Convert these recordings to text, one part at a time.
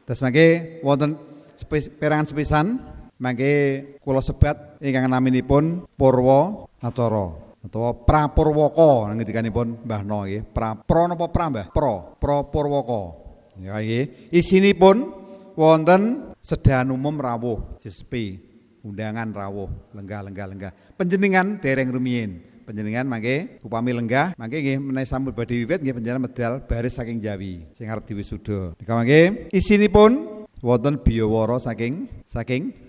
Terus mangke wonten perangan sepisan mangke kula sebat ingkang naminipun Purwa Acara utawa Prapurwaka ngendikanipun Mbah No nggih. Pra napa pra Mbah? Pra Purwaka. Ya nggih. Isinipun wonten sedahan umum rawuh sesepi, undangan rawuh lenggah. Panjenengan dereng rumiyin. Panjenengan mangke upami lenggah mangke nggih menawi sampun badhe wiwit nggih panjenengan medal baris saking Jawi sing arep diwisuda. Nika mangke isinipun wonten biyawara saking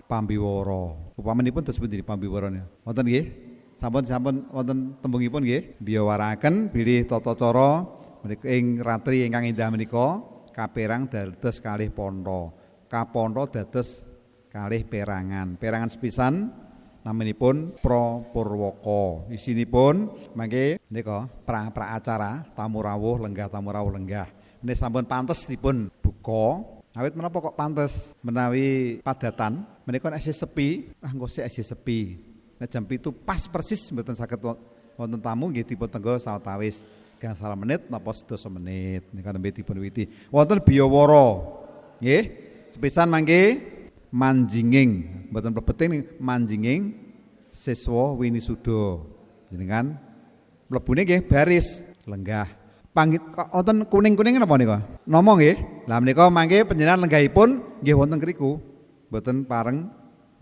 pambiwara. Upamanipun terus pundi pambiwarane? Wonten nggih? Sampun wonten tembungipun nggih. Biyawaraken bilih tata cara menika ing ratri ingkang endah menika kaperang dados kalih pantha. Kapantha dados kalih perangan. Perangan sepisan naminipun Prapurwaka. Isinipun mangke nika pra acara tamu rawuh lenggah. Menika sampun pantes dipun buka. Awit menapa kok pantes menawi padatan menika nek isih sepi, engko sik isih sepi. Nek jam 7 pas persis mboten saged wonten tamu nggih dipun tenggo sawetawis 30 menit napa 10 menit nika nembe dipun wiwiti. Wonten biyawara. Nggih. Sepisan mangke manjinging, mboten plebeting manjinging siswa winisuda. Jenengan mlebune nggih baris lenggah. Panggit wonten kuning-kuning napa nika? Nama nggih. Lah menika mangke panjenengan lenggahipun nggih wonten kriku. Mboten pareng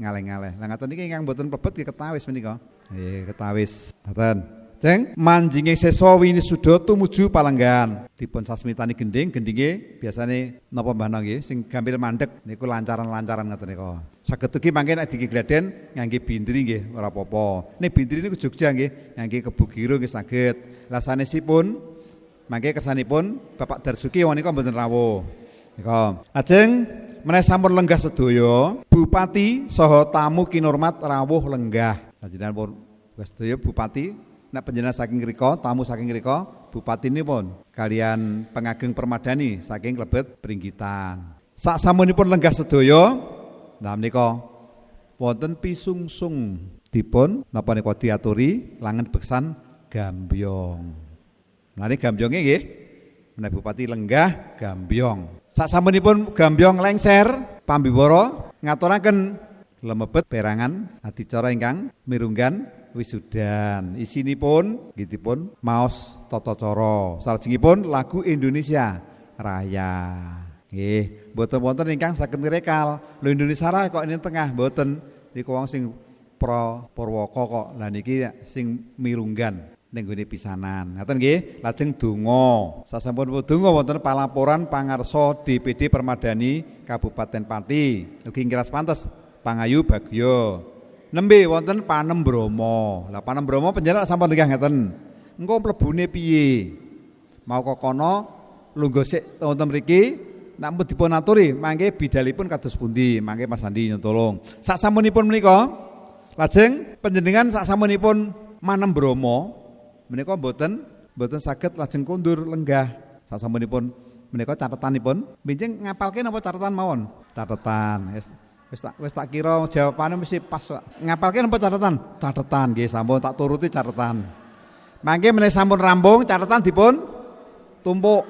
ngaleh-ngaleh. Lah ngaten niki ingkang mboten plebet nggih ketawis menika. Nggih, ketawis. Ngoten. Jeng manjinging siswa winisuda tumuju palenggan. Dipun sasmitani gendinge biasane napa mbah nggih sing gampil mandeg niku lancaran-lancaran ngoten nika. Saged ugi mangke nek diki gladen ngangge bindri nggih ora apa-apa. Nek bindri niku Jogja nggih, ngangge kebugiro nggih saged. Lah sanesipun mangke kesanipun Bapak Darsuki menika mboten rawuh. Nika. Lajeng menawi sampun lenggah sedaya, Bupati saha tamu kinurmat rawuh lenggah. Panjenengan sedaya Bupati nek panjenengan saking mrika, tamu saking mrika, bupatinipun kalian pengageng permadani saking Klebet Pringgitan. Sak samunipun lenggah sedaya, nah menika wonten pisungsung dipun napa nika diaturi langen beksan gambyong. Nah ini gambyonge nggih, menawi Bupati lenggah gambyong. Sak samunipun gambyong lengser, pambiwara ngaturaken lemebet perangan adicara ingkang mirunggan wisudan. Isinipun nggih maos tata cara. Salajengipun lagu Indonesia Raya. Nggih, mboten wonten ingkang saged ngrekal. Lho Indonesia Raya kok ini tengah mboten. Niku wong sing Purwaka kok. Lah niki sing mirunggan ning gone pisanan. Ngaten nggih, lajeng donga. Sasampun donga wonten palaporan pangarsa DPD Permadani Kabupaten Pati. Ugi ngiras pantes pangayu bagya. Nembe wonten Panembrama. Lah Panembrama panjenengan sampun lenggah ngeten. Engko mlebune piye? Mau kok kono lungguh sik wonten mriki nek pun dipun aturi mangke bidalipun kados pundi? Mangke Mas Andi nyuntulung. Sak samunipun menika lajeng panjenengan sak samunipun Manembrama menika mboten saged lajeng kundur lenggah. Sak samunipun menika catetanipun benjing ngapalke napa catatan mawon? Catetan. Wis tak kira jawabane mesti pas. Ngapalke napa catatan? Catetan nggih sampun tak turuti catetan. Mangke menawi sampun rampung catetan dipun tumpuk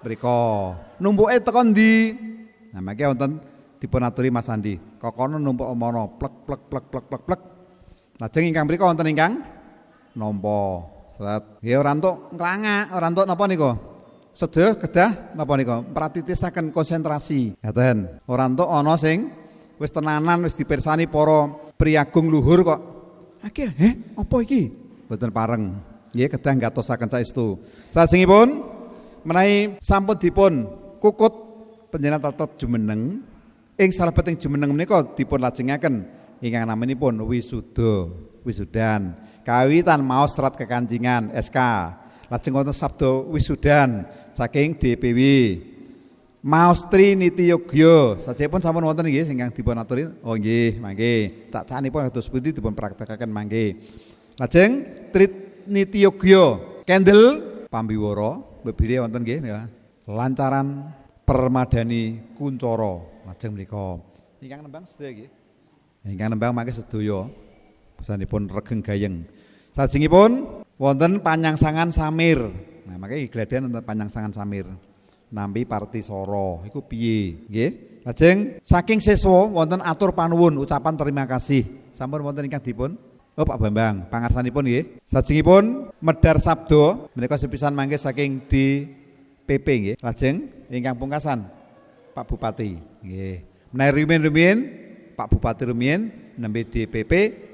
mriko. Numpuke teko ndi? Nah mangke wonten dipun aturi Mas Andi. Kokono numpuk mono plek. Lajeng ingkang mriko wonten ingkang nampa. Sret. Nggih ora entuk nglangak, ora entuk napa niku? Sedaya kedah napa niku? Pratitisaken konsentrasi. Ngaten. Ora entuk ana sing wis tenanan wis dipirsani para priagung luhur kok. Akeh, apa iki? Mboten pareng. Nggih kedah ngatosaken saestu. Salajengipun menawi sampun dipun kukut panjenengan tetep jumeneng ing salebeting jumeneng menika dipun lajengaken ingkang namanipun wisudan. Kawitan maos serat kekancingan SK. Lajeng wonten sabda wisudan saking DPW. Maos Trinity Yogya sajipun sampun wonten nggih ingkang dipun aturi. Oh nggih, mangke. Cak-cakanipun kados pundi dipun praktekaken mangke. Lajeng Trinity Yogya Kendel pambiwara bebire wonten nggih ya. Lancaran Permadani Kuncara lajeng menika. Ingkang nembang sedaya nggih. Ingkang nembang mangke sedaya pesanipun Regeng Gayeng. Salajengipun wonten Panyangsangan Samir. Nah, mangke gladhen wonten Panyangsangan Samir. nampi partisara. Iku piye? Nggih. Lajeng saking siswa wonten atur panuwun ucapan terima kasih. Sampun wonten ingkang dipun Pak Bambang, pangarsanipun nggih. Sajengipun medhar sabda menika sepisan mangke saking DPP nggih. Lajeng ingkang pungkasan Pak Bupati nggih. Menawi rumiyin Pak Bupati rumiyin nembe DPP,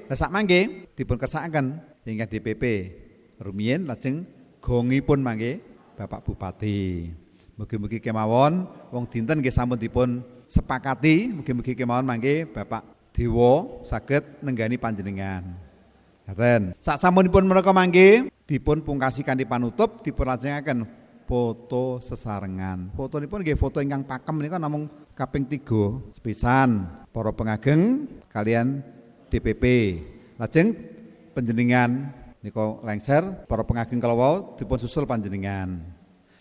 lah sak mangke dipun kersakaken ingkang DPP rumiyin lajeng gongipun mangke Bapak Bupati. Mugi-mugi kemawon wong dinten nggih sampun dipun sepakati, mugi-mugi kemawon mangke Bapak Dewa saged nenggani panjenengan. Ngaten. Saksampunipun menika mangke dipun pungkasi kanthi panutup dipun lajengaken foto sesarengan. Fotonipun nggih foto ingkang pakem menika namung kaping 3 sepisan para pengageng kalian DPP. Lajeng panjenengan nika lengser para pengageng kalawau dipun susul panjenengan.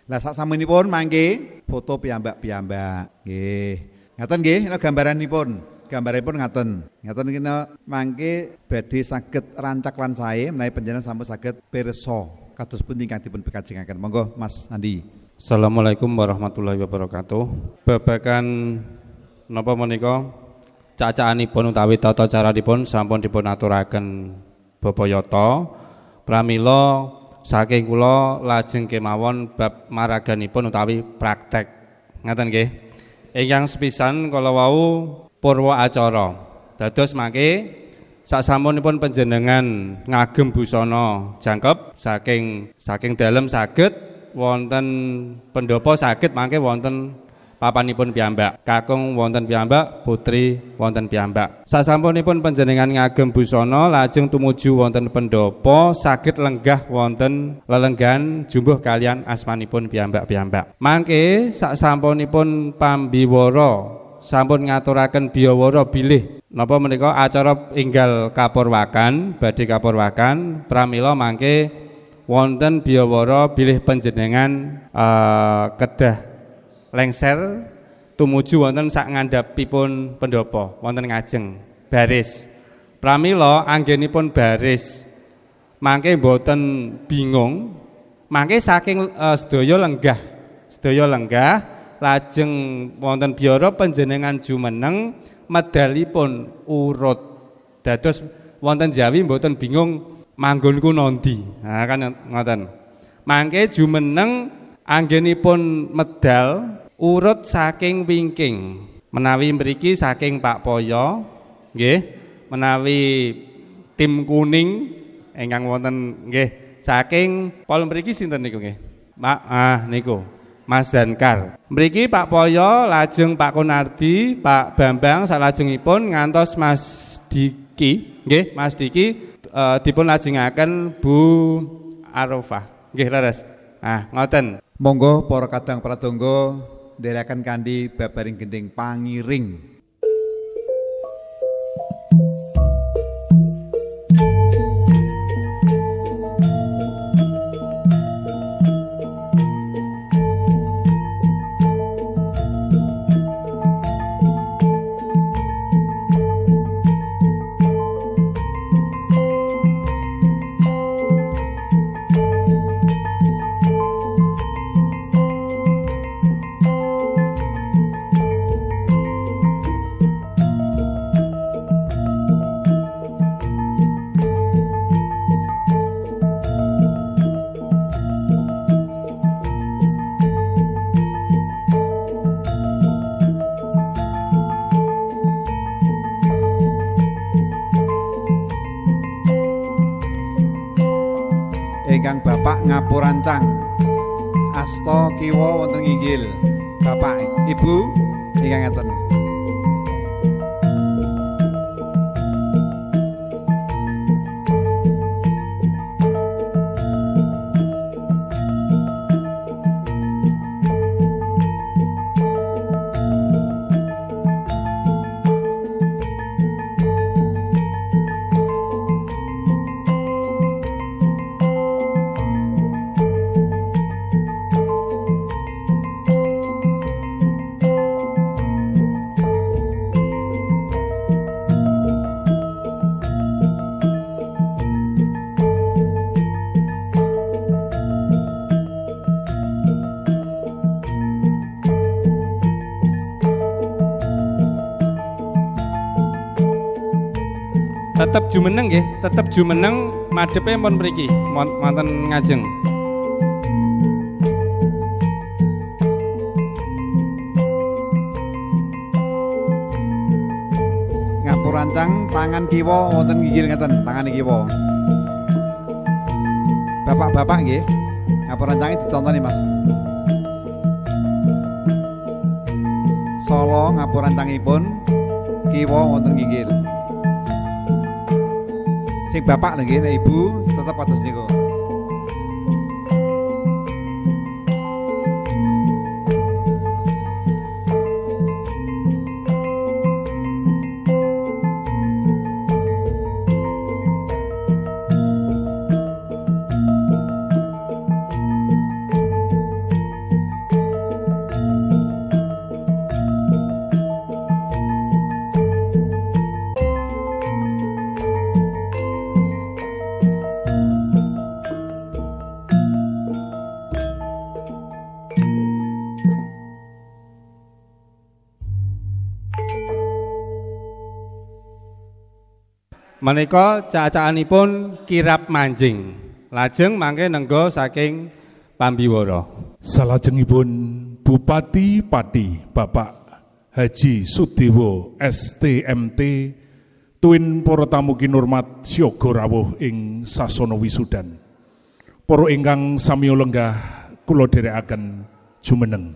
Lah saksampunipun mangke foto piyambak-piyambak. Nggih. Ngaten nggih gambaranipun. Gambaripun ngaten kena mangke badhe saged rancak lan sae menawi panjenengan sampun saged pirsa kados pundi ingkang dipun bekajengaken. Monggo Mas Andi. Assalamualaikum warahmatullahi wabarakatuh. Babagan napa menika cacakanipun utawi tata caranipun sampun dipun aturaken bebaya pramila saking kula lajeng kemawon bab maraganipun utawi praktek. Ngaten nggih. Ingkang sepisan kala wau purwa acara. Dados mangke saksampunipun panjenengan ngagem busana jangkep saking dalem saged wonten pendopo saged mangke wonten papanipun piyambak. Kakung wonten piyambak, putri wonten piyambak. Saksampunipun panjenengan ngagem busana lajeng tumuju wonten pendopo saged lenggah wonten lelenggan jumbuh kalian asmanipun piyambak-piyambak. Mangke saksampunipun pambiwara sampun ngaturaken biawara bilih napa menika acara enggal kapurwakan badhe kapurwakan pramila mangke wonten biawara bilih panjenengan kedah lengser tumuju wonten sak ngandhapipun pendopo wonten ngajeng baris pramila anggenipun baris mangke boten bingung mangke saking sedaya lenggah lajeng wonten biara panjenengan jumeneng medalipun urut. Dados wonten Jawi mboten bingung manggonku nondi. Nah kan ngoten. Mangke jumeneng anggenipun medal urut saking wingking. Menawi mriki saking Pak Poyo nggih, menawi tim kuning ingkang wonten nggih saking pol mriki sinten niku nggih? Niku Mas Dankar. Mriki Pak Poyo, lajeng Pak Konardi, Pak Bambang salajengipun ngantos Mas Diki, nggih, Mas Diki dipun lajengaken Bu Arofah. Nggih, leres. Ngoten. Monggo para kadang pradonga ndherekaken kanthi babaring gending pangiring. Ingkang Bapak ngapurancang asta kiwa wonten nginggil. Bapak, Ibu ingkang ngeten. tetep jumeneng nggih, tetep jumeneng madhepe pun mriki wonten ngajeng. Ngapurancang tangan kiwa wonten nggigil ngeten, tangan kiwa. Bapak-bapak nggih, ngapurancangé dicontoni Mas. Solo ngapurancangipun kiwa wonten nggigil. Sing bapak nggih, nek ibu tetep kados niku. Menika cacakanipun kirap manjing. Lajeng mangke nenggo saking pambiwara. Salajengipun Bupati Pati Bapak Haji Sudewo STMT tuwin para tamu kinurmat siaga rawuh ing sasana wisudan. Para ingkang samiya lenggah kula dherekaken jumeneng.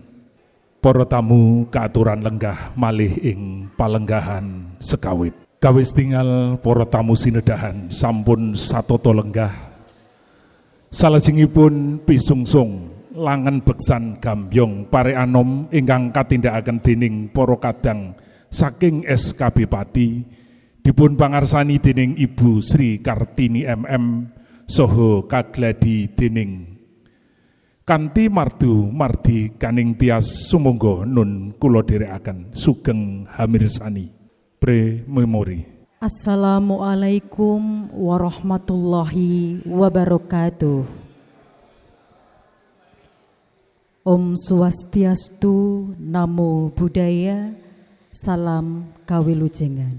Para tamu kaaturan lenggah malih ing palenggahan sekawit. Kawis tinggal para tamu sinedahan sampun satata lenggah. Salajengipun pisungsung langen beksan gambyong pare anom ingkang katindakaken dening para kadang saking SKB Pati dipun pangarsani dening Ibu Sri Kartini MM saha kagladi dening kanthi mardi kaning tias sumangga nun kula dherekaken sugeng hamirsani. Pre-memori. Assalamualaikum warahmatullahi wabarakatuh. Om Swastiastu, Namo Buddhaya, Salam Kawilujengan.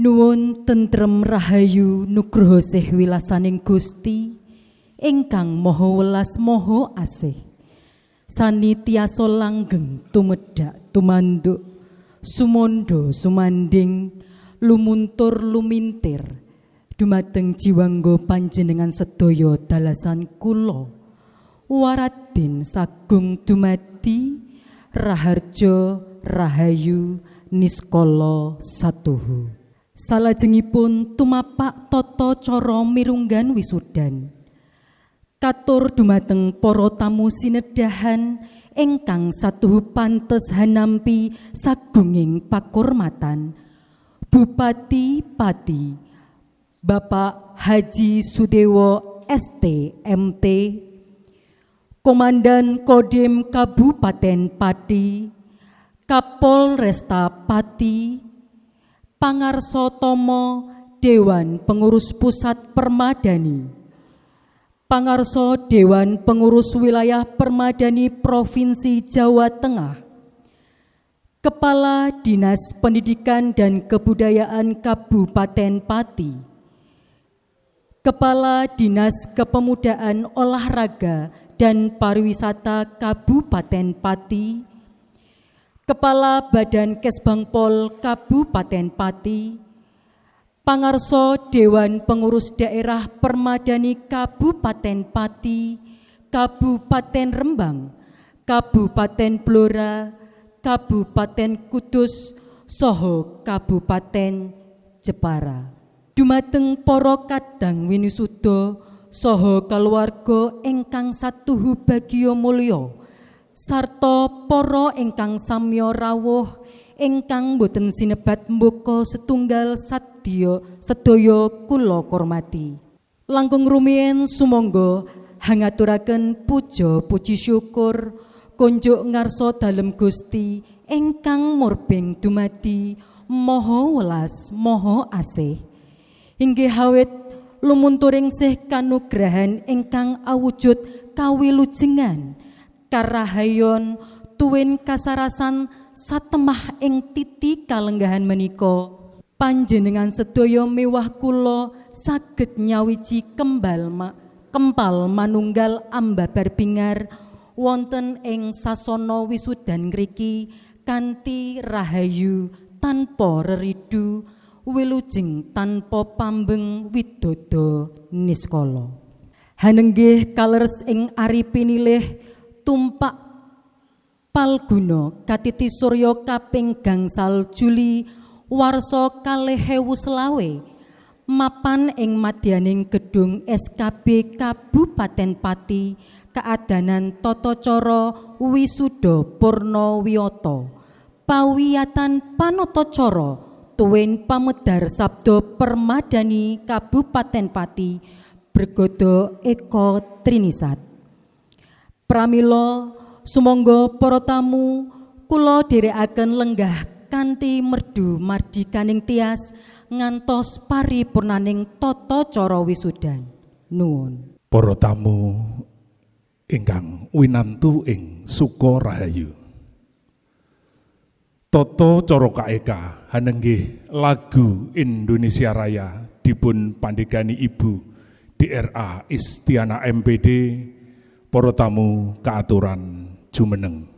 Nuwun tentrem rahayu nugroho sih wilasaning Gusti ingkang maha welas maha asih. Sani tiasa langgeng tumedhak tumanduk sumondo sumanding lumuntur lumintir dumateng jiwangga panjenengan sedaya dalasan kula waradin sagung dumadi raharja rahayu niskala satuhu. Salajengipun tumapak tata cara mirunggan wisudan katur dumateng para tamu sinedahan ingkang satuhu pantes hanampi sagunging pakurmatan Bupati Pati Bapak Haji Sudewo STMT, Komandan Kodim Kabupaten Pati, Kapolresta Pati, Pangarso Tomo Dewan Pengurus Pusat Permadani, Pangarso Dewan Pengurus Wilayah Permadani Provinsi Jawa Tengah, Kepala Dinas Pendidikan dan Kebudayaan Kabupaten Pati, Kepala Dinas Kepemudaan Olahraga dan Pariwisata Kabupaten Pati, Kepala Badan Kesbangpol Kabupaten Pati, Pangarso Dewan Pengurus Daerah Permadani Kabupaten Pati, Kabupaten Rembang, Kabupaten Blora, Kabupaten Kudus, saha Kabupaten Jepara. Dumateng para kadang winisuda saha kaluwarga ingkang satuhu bagya mulya sarta para ingkang samya rawuh ingkang boten sinebat mboko setunggal sedaya kula hormati. Langkung rumiyin sumangga hangaturaken puja puji syukur kunjuk ngarsa dalem Gusti ingkang murbeng dumadi maha welas maha asih. Inggih awit lumunturing sih kanugrahan ingkang awujud kawilujengan karahayon tuwin kasarasan satemah ing titi kalenggahan menika Panjenengan sedaya mewah kula saged nyawiji kempal manunggal ambabar bingar wonten ing sasana wisudan ngriki kanthi rahayu tanpa reridu wilujeng tanpa pambeng widodo niskala. Hanenggih kaleres ing ari pinilih tumpak palguna katiti surya kaping gangsal Juli warsa 2020 mapan ing madyaning gedung SKB Kabupaten Pati keadanan tata cara wisuda Purna Wiyata pawiyatan panatacara tuwin pamedar sabda permadani Kabupaten Pati Bergodo Eko Trinisat. Pramila sumangga para tamu kula dherekaken lenggah kanthi merdu mardikaning tias ngantos paripurnaning tata cara wisudan. Nuwun. Para tamu ingkang winantu ing Suka Rahayu. Tata cara kaeka hanenggih lagu Indonesia Raya dipun pandegani Ibu DRA Istiana MPD. Para tamu kaaturan jumeneng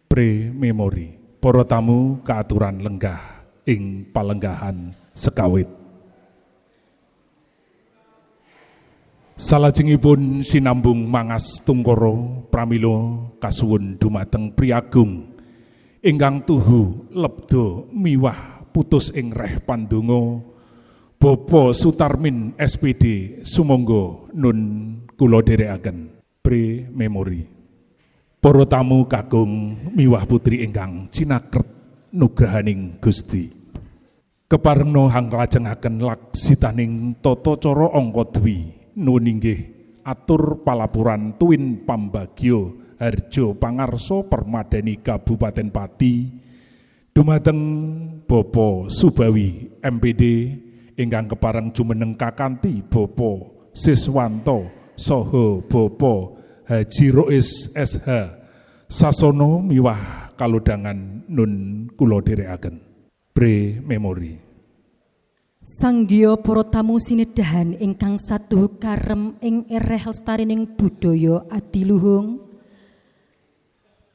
pre-memori. Para tamu kaaturan lenggah ing palenggahan sekawit. Salajengipun sinambung mangas tungkara pramila kasuwun dumateng Priagung ingkang tuhu lebda miwah putus ing reh pandonga Bapak Sutarmin SPD sumangga nun kula dherekaken pre-memori. Para tamu kakung miwah putri ingkang cinakret nugrahaning Gusti. Keparengna hang lajengaken laksitaning tata cara angka dwi nuwun inggih atur palapuran tuwin pambagya harja pangarsa permadani Kabupaten Pati dumateng Bapak Subawi MPD ingkang kepareng jumeneng kakanthi Bapak Siswanto saha Bapak Haji Rois SH sasono miwah kalodhangan nun kula dherekaken pre-memori. Sanggya para tamu sinedahan ingkang saduh karem ing ereh lestarining budaya adiluhung.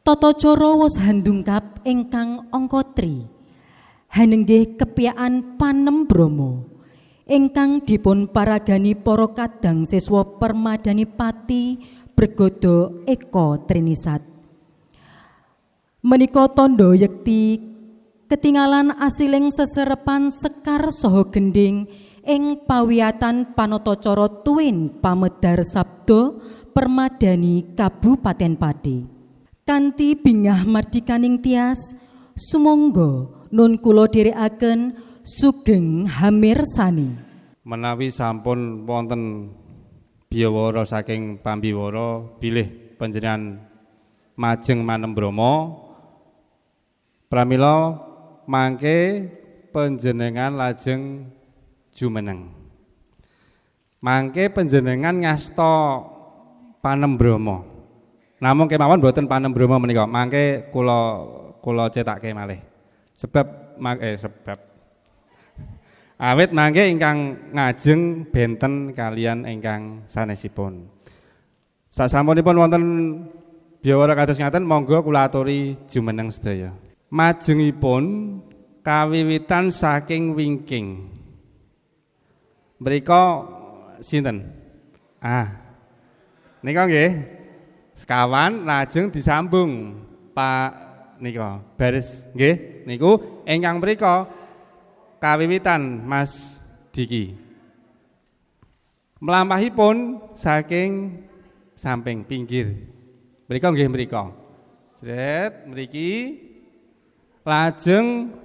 Tata cara wus handungkap ingkang angka 3. Hanenggih kepiyaan Panembrama ingkang dipun paragani para kadang siswa permadani Pati Bergodo Eko Trinisat. Menika tandha yekti ketinggalan asiling seserepan sekar saha gending ing pawiyatan panatacara tuwin pamedar sabda permadani Kabupaten Pati. Kanthi bingah mardikaning tias sumangga nun kula dherekaken sugeng hamirsani. Menawi sampun wonten biyawara saking pambiwara bilih panjenengan majeng Manembrama pramila mangke panjenengan lajeng jumeneng. Mangke panjenengan ngasta Panembrama. Namung kemawon boten Panembrama menika. Mangke kula cetakke malih. Sebab awit mangke ingkang ngajeng benten kalian ingkang sanesipun. Sasampunipun wonten biyawara kados ngaten monggo kula aturi jumeneng sedaya. Majengipun kawiwitan saking wingking. Mrika sinten? Nika nggih sekawan lajeng disambung Pak nika. Baris nggih niku ingkang mrika kawiwitan Mas Diki. Mlampahipun saking samping pinggir. Mrika nggih mrika. Jret mriki lajeng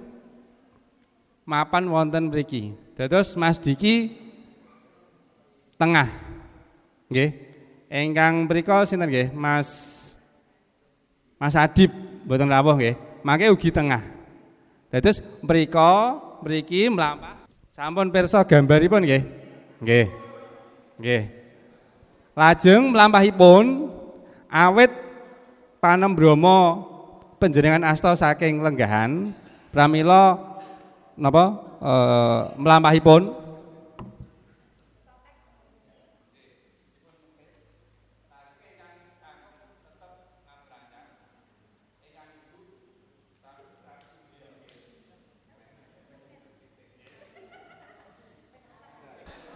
mapan wonten mriki. Dados Mas Diki tengah. Nggih. Ingkang mrika sinten nggih? Mas Adib mboten rawuh nggih. Mangke ugi tengah. Dados mrika mriki mlampah sampun pirsa gambaripun nggih. Nggih. Lajeng mlampahipun awit Panembrama panjenengan asta saking lenggahan pramila napa mlampahipun.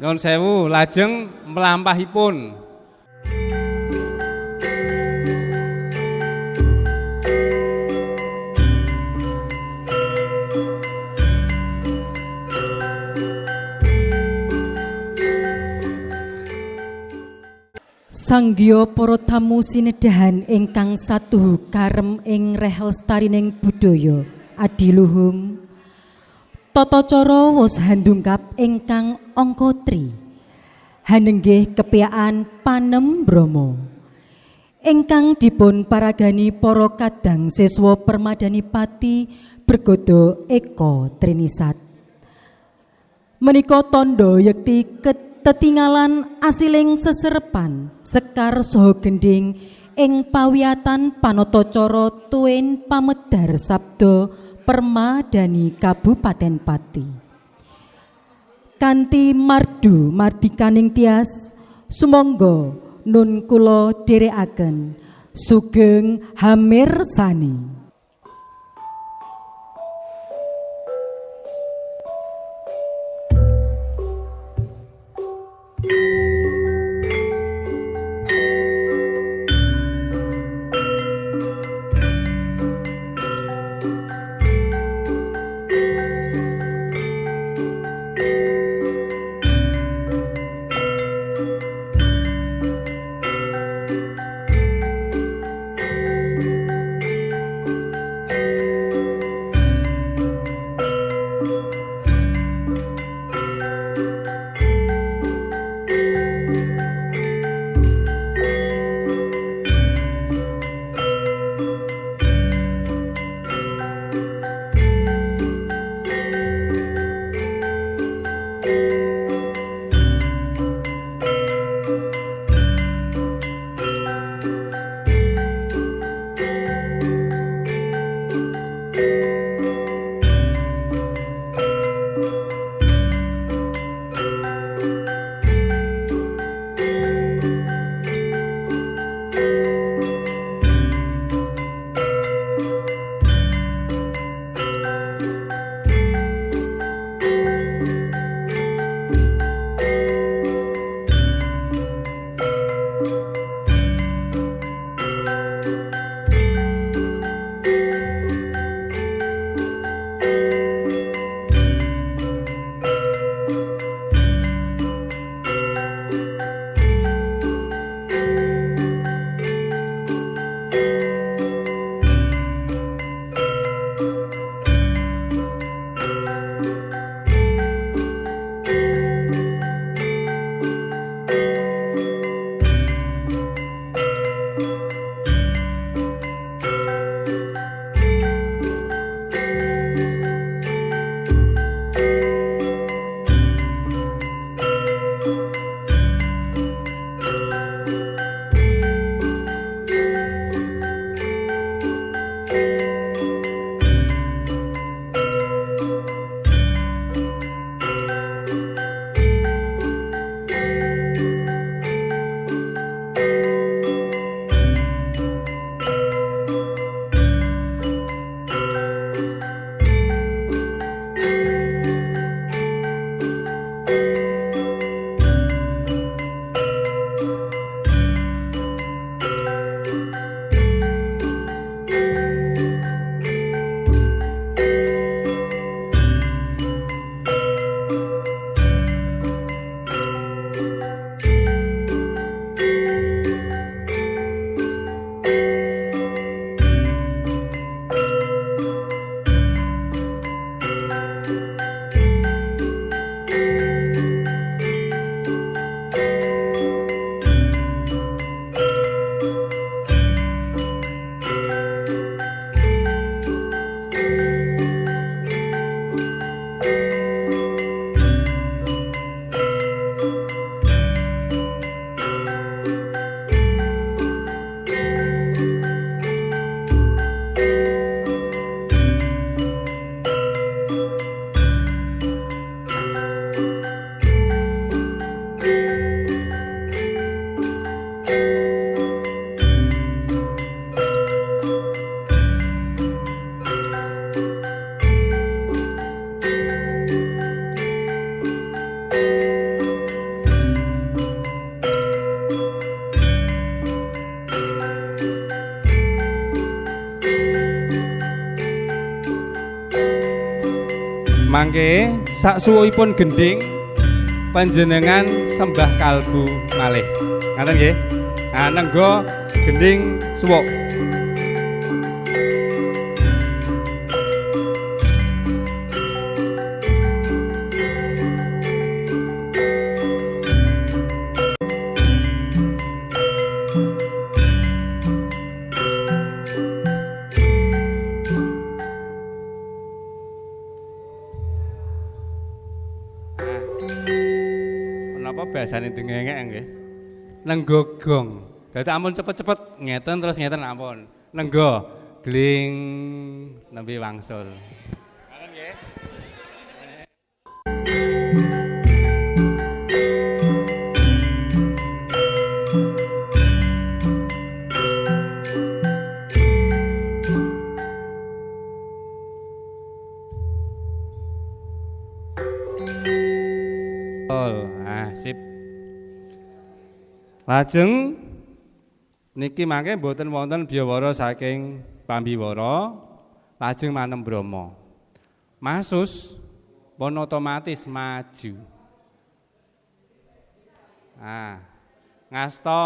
Nyuwun sewu, lajeng mlampahipun. Sanggya para tamu sinedahan ingkang satuhu karem ing reh lestarining budaya adiluhung. Tata cara wus handungkap ingkang angka 3. Hanenggih kepiaan Panem Brama. Ingkang dipun paragani para kadang siswa Permadanipati Bergodo Eka Trinisat. Menika tandha yekti tetinggalan asiling seserepan sekar saha gending ing pawiyatan panatacara tuwin pamedhar sabda Permadani Kabupaten Pati. Kanthi mardu mardikaning tias sumangga nun kula dherekaken sugeng hamirsani. Mangke saksuwuhipun gending panjenengan sembah kalbu malih. Ngaten nggih. Nah, nenggo gending suwuk. Biasane dengengek nggih. Nenggo gong. Dadi ampun cepet-cepet ngeten terus ngeten ampun. Nenggo gling nembe wangsul. Ngoten nggih. Sip. Lajeng niki mangke mboten wonten biawara saking pambiwara, lajeng manem Brama. Masus pun otomatis maju. Ngasta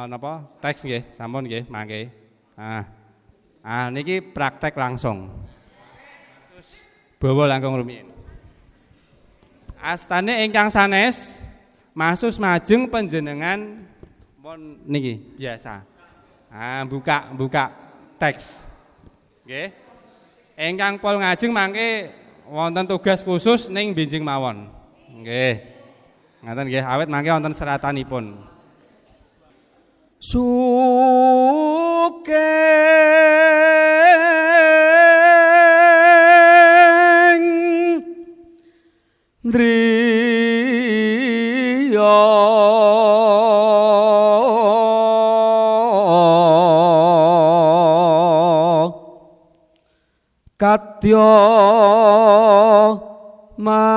napa teks nggih, sampun nggih mangke. Niki praktek langsung. Masus bawa langkung rumiyin. Astane ingkang sanes masus majeng panjenengan pun niki biasa. Buka teks. Nggih. Ingkang pol ngajeng mangke wonten tugas khusus ning benjing mawon. Nggih. Ngaten nggih, awet mangke wonten seratanipun. Driya katya mangge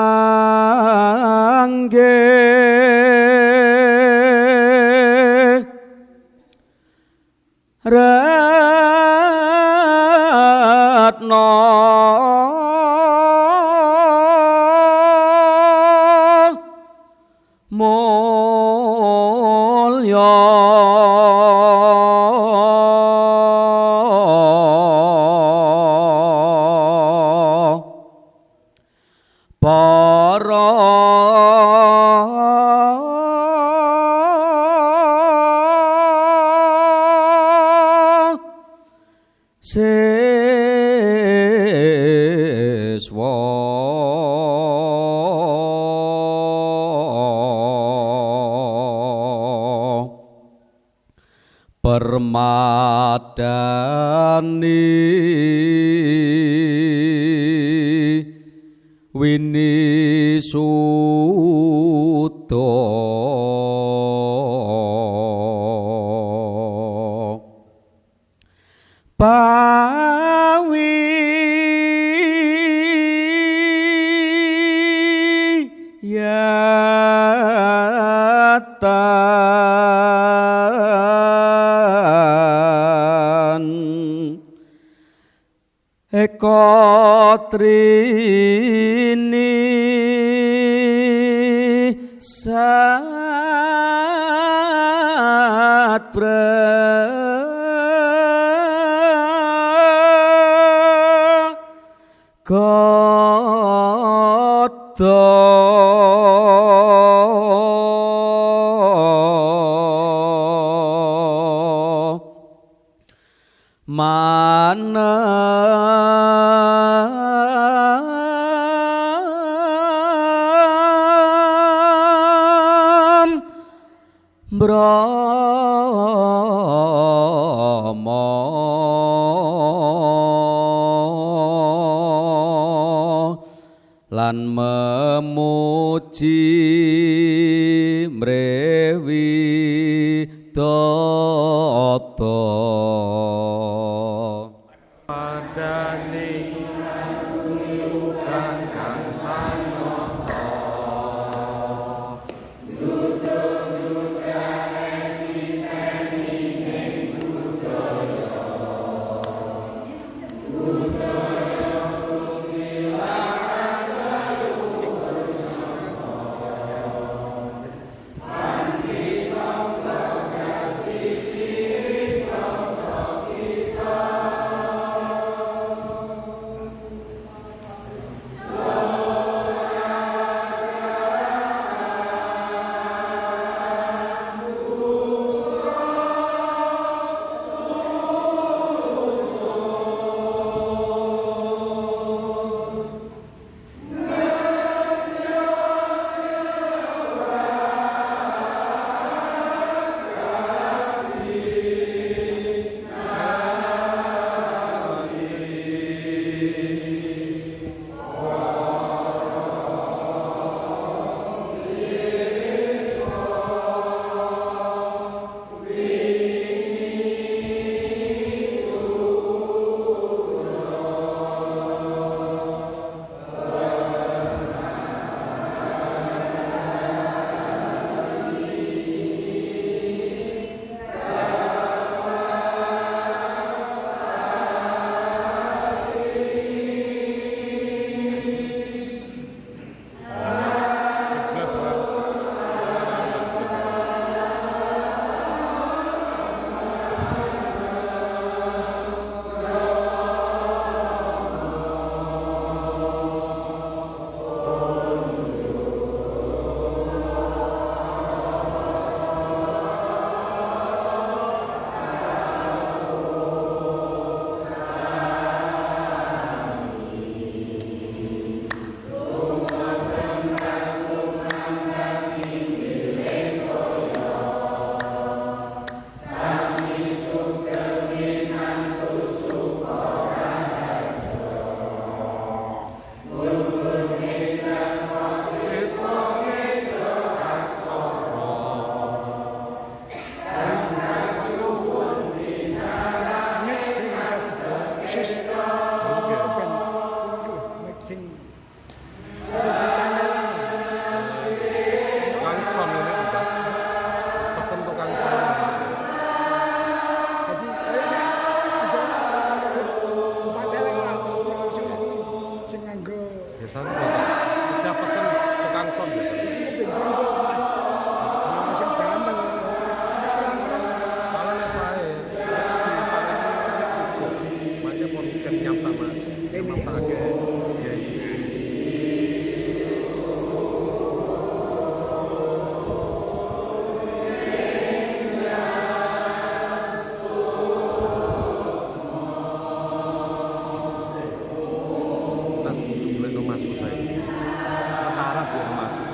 ratna mulya para siswa permadani winisuta pawi yatan ekotrini manem Brama lan memuji mrewi tata padane kang sanata budaya ngastake Mas duwe Masus saya. Sementara duwe Masus.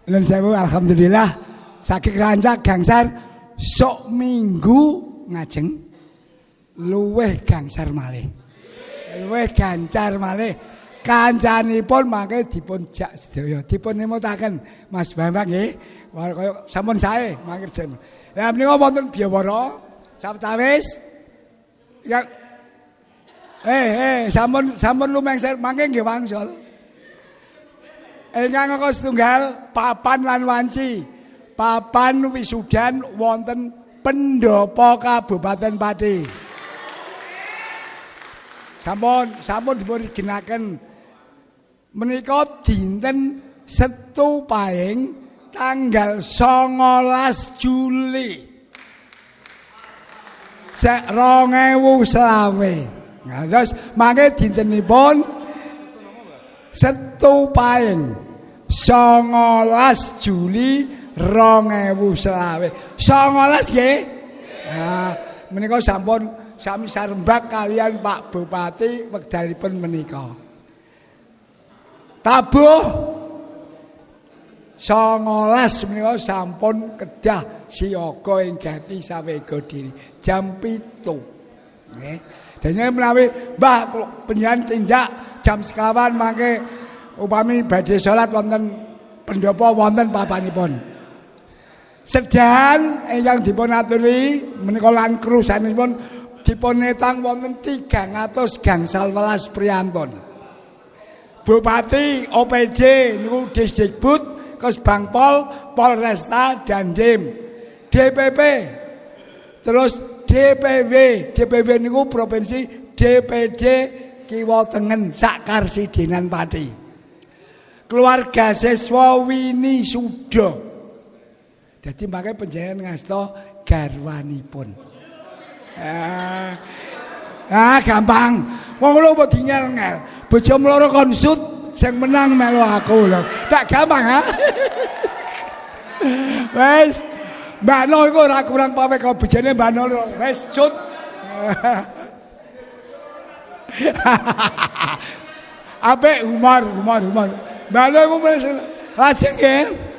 Nuwun sewu, alhamdulillah saking rancak gangsar sok minggu ngajeng luweh gangsar malih. Luweh gancar malih. Kancanipun mangke dipun jak sedaya. Dipun nemutaken Mas Bambang nggih. Kaya sampun sae mangke jen. Lah menika wonten biawara sawetawis. Ya sampun lumengser mangke nggih wangsul. Ingkang angka setunggal papan lan wanci. Papan wisudan wonten Pendopo Kabupaten Pati. Sampun dipun ginaken menika dinten Setu Pahing tanggal 19 Juli 2020. Nah, terus mangke dintenipun Setu Pahing 19 Juli 2020. 19 nggih. Nah, menika sampun sami sarembak kalian Pak Bupati wekdalipun menika. Tabuh 19 menika sampun kedah siaga ing Gati sawega diri jam 7. Nggih. Dene menawi Mbah panjenengan tindak jam sekawan mangke upami badhe salat wonten pendopo wonten papanipun. Sedan ingkang dipun aturi menika lan krusanipun dipun netang wonten 300 gangsal welas priyantun. Bupati OPD niku Disdikbud, Kesbangpol, Polresta Dandim, DPP, terus DPW niku provinsi DPD Kiwa Tengen Sakarsidenan Pati. Keluarga siswa Wini Suda. Dadi mangke panjenengan ngasta garwanipun. Gampang. Wong lho mbok dingel-ngel. Bojo mloro konsut sing menang melu aku lho. Tak gampang ha. Wes Mbak No iku ora kurang pawe karo bojone Mbak No. Wes sut. Apik humor. Mbak No iku wis lajeng nggih.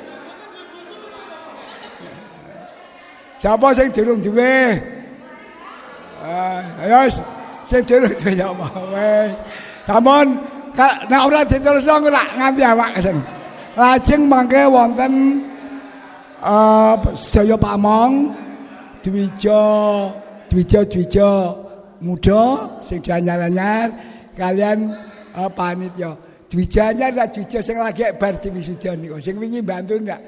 Siapa sing durung duwe? Ayo sing durung duwe ya apa wae. Sampun nek ora diterusno engko lak nganti awak kesen. Lajeng mangke wonten sedaya pamong Dwija muda sing anyar-anyar kalian panitia. Dwija anyar lan Dwija sing lagi bar diwisuda niku. Sing wingi bantu ndak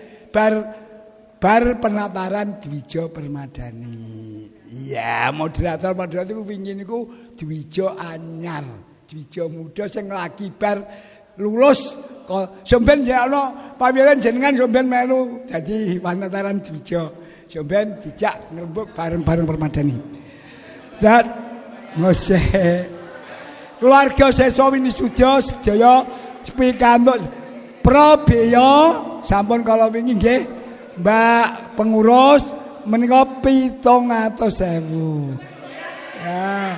bar penataran Dwija Permadani. Iya, moderator itu wingi niku Dwija anyar, Dwija muda sing lagi bar lulus kok sampeyan ya ana pamireng jenengan sampeyan melu dadi penataran Dwija. Sampeyan dijak ngrembug bareng-bareng Permadani. Dan ngose keluarga siswa Winisuda sedaya pikantuk Probaya sampun kala wingi nggih Mbak pengurus menika 700.000. Ya.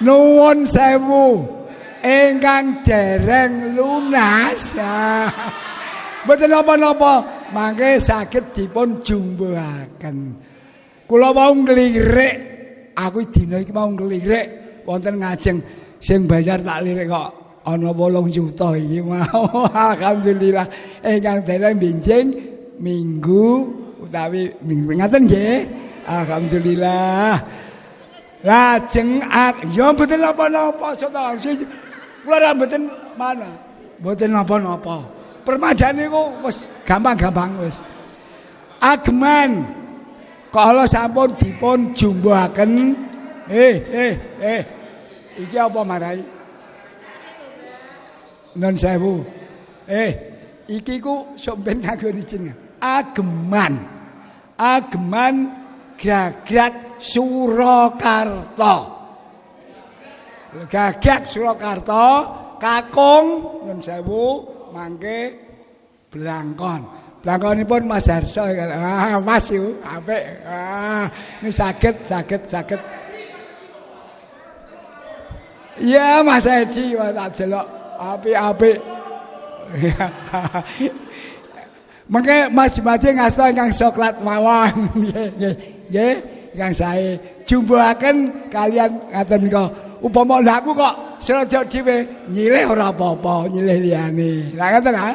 Nuwun sewu ingkang dereng lunas. Ya. Mboten napa-napa, mangke saged dipun jumbuhaken. Kula wau nglirik, aku dina iki mau nglirik wonten ngajeng sing bayar tak lirik kok ana 8 juta iki mau. Alhamdulillah ingkang dereng benjing minggu utawi minggu ngaten nggih. Alhamdulillah. Lajeng ya mboten napa-napa sedaya. Kula ra mboten mana. Mboten napa-napa. Permadani ku wis gampang-gampang wis. Ageman kala sampun dipun jumbuhaken. Iki apa marai? Non sewu. Iki ku sampeyan kanggo izin. Ageman Gagrak Surakarta. Gagrak Surakarta kakung non sewu mangke Blangkon. Blangkonipun Mas Harso. Mas yo apik. Ini saged. Iya Mas Edi tak delok apik-apik. Mengke masing-masing ngasta ingkang coklat mawon. Nggih, ingkang sae. Jumbuhaken kalian ngaten menika. Upama lha aku kok seraja dhewe nyilih ora apa-apa, nyilih liyane. Lah ngoten ha.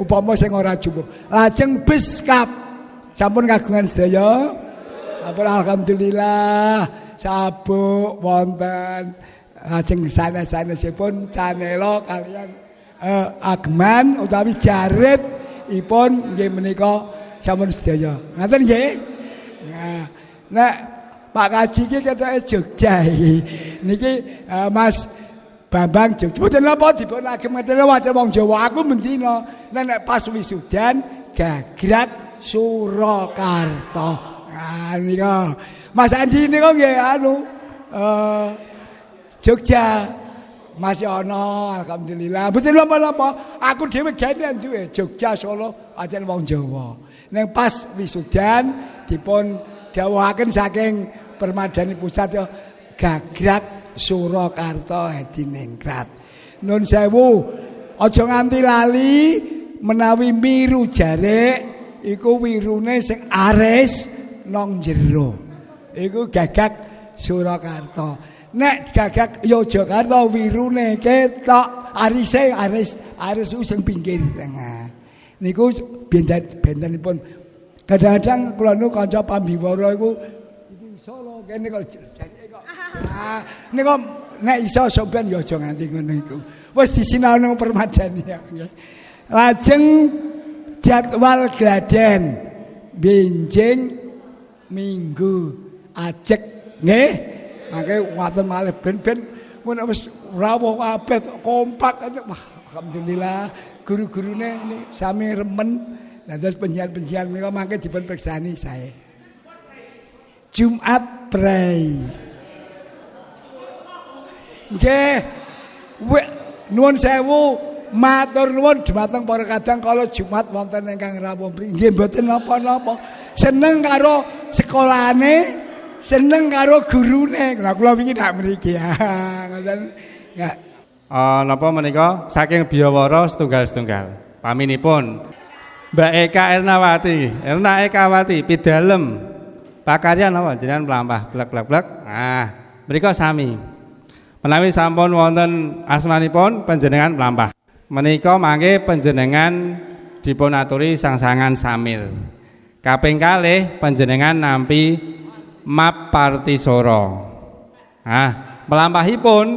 Upama sing ora jumbuh. Lajeng beskap sampun kagungan sedaya. Alhamdulillah sabuk wonten. Lajeng sanes-sanesipun canela kalian agman utawi jarit ipun nggih menika sampun sedaya. Ngaten nggih? Nah, nek Pak Kaji iki ketoke Jogja iki. Niki Mas Bambang Jogja. Mboten napa dipun agem ngeten wajah wong Jawa. Aku mendina nek pas wisudan Gagrak Surakarta. Nah nika Mas Andi nika nggih Jogja masih ana alhamdulillah. Mboten napa-napa. Aku dhewe gene duwe Jogja Solo ajen wong Jawa. Ning pas wisudan dipun dawuhaken saking Permadani Pusat ya Gagrak Surakarta Hadiningrat. Nun sewu aja nganti lali menawi miru jarek iku wirune sing aris nang jero. Iku Gagak Surakarta. Nek Gagak Yogyakarta wirune ketok arise aris sing pinggir. Nah, niku bentenipun kadang-kadang kula nu kanca pambiwara iku Solo kene kok jarike kok. Ah, niku nek iso sampean ya aja nganti ngono iku. Wis disinaoni Permadani ya. Lajeng jadwal gladen benjing minggu ajek nggih. Mangke waten malih ben-ben mun wis rawuh kabeh kompak wah alhamdulillah guru-gurune ini sami remen. Dados penjian-penjian menika mangke dipun priksani sae. Jumat prei. Nggih. Nuwun sewu, matur nuwun dhumateng para kadang kala Jumat wonten ingkang rawuh mriki. Nggih mboten napa-napa. Seneng karo sekolahane, seneng karo gurune. Lah kula wingi dak mriki ya. Ngoten. Ya. Napa menika saking Biawara setunggal-setunggal. Paminipun Mbak Eka Ekawati pidalem pakaryan napa jenengan mlampah blek-blek. Nah, mriku sami. Menawi sampun wonten asmanipun panjenengan mlampah. Menika mangke panjenengan dipun aturi sangsangan samil. Kaping kalih panjenengan nampi map partisara. Nah, mlampahipun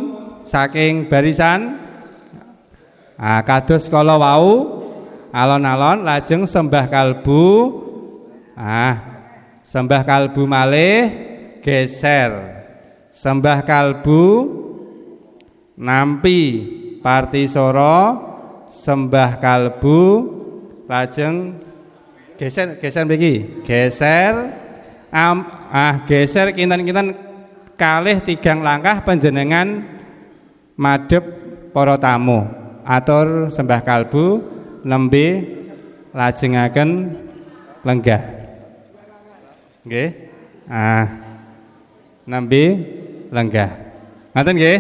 saking barisan kados kala wau alon-alon lajeng sembah kalbu. Sembah kalbu malih geser. Sembah kalbu nampi partisara, sembah kalbu lajeng geser mriki. Geser geser kinten-kinten kalih tigang langkah panjenengan madhep para tamu. Atur sembah kalbu nembe lajengaken lenggah. Nggih. Nembe lenggah. Ngaten nggih?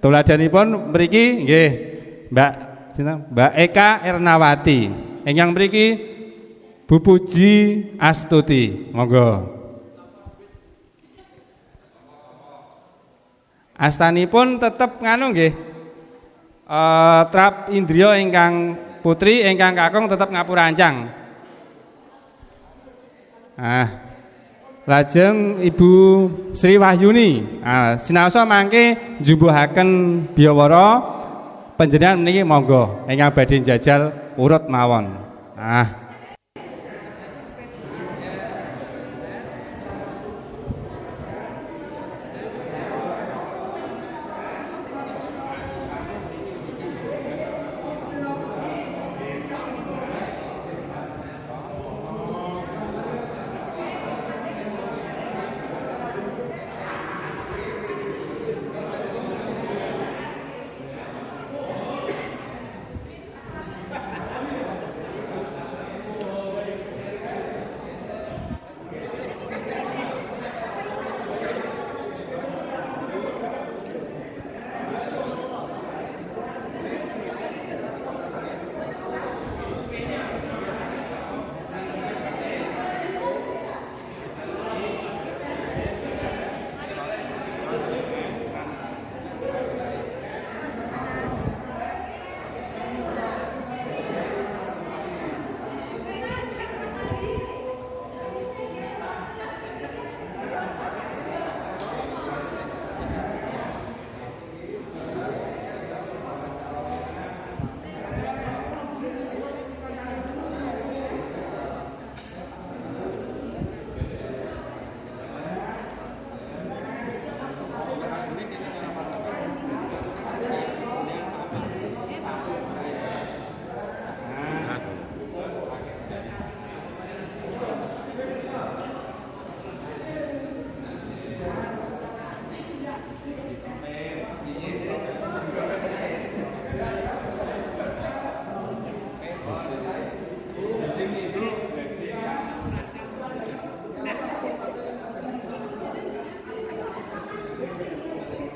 Tuladanipun mriki nggih Mbak Eka Ernawati. Ingkang mriki Bu Puji Astuti. Monggo. Astanipun tetep nganu nggih. Trap indriya ingkang putri ingkang kakung tetep ngapurancang. Lajeng Ibu Sri Wahyuni sinaosa mangke njumbuhaken Biawara panjenengan meniki monggo ingkang badhe njajal urut mawon.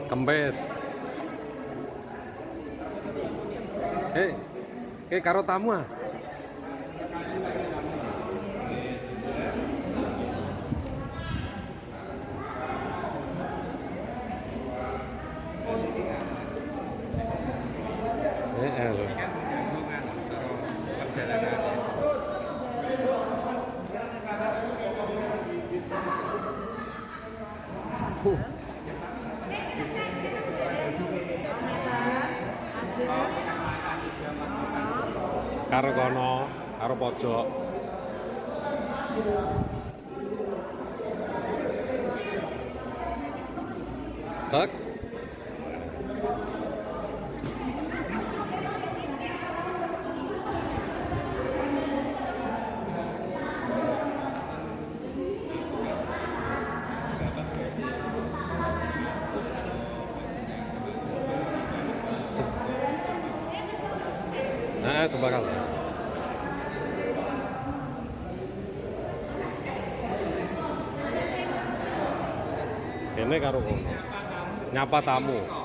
Kempit. Karo tamu ah. Lho. Karo kono, karo pojok. Tek. Sembarang. Kene karo kono. Nyapa tamu.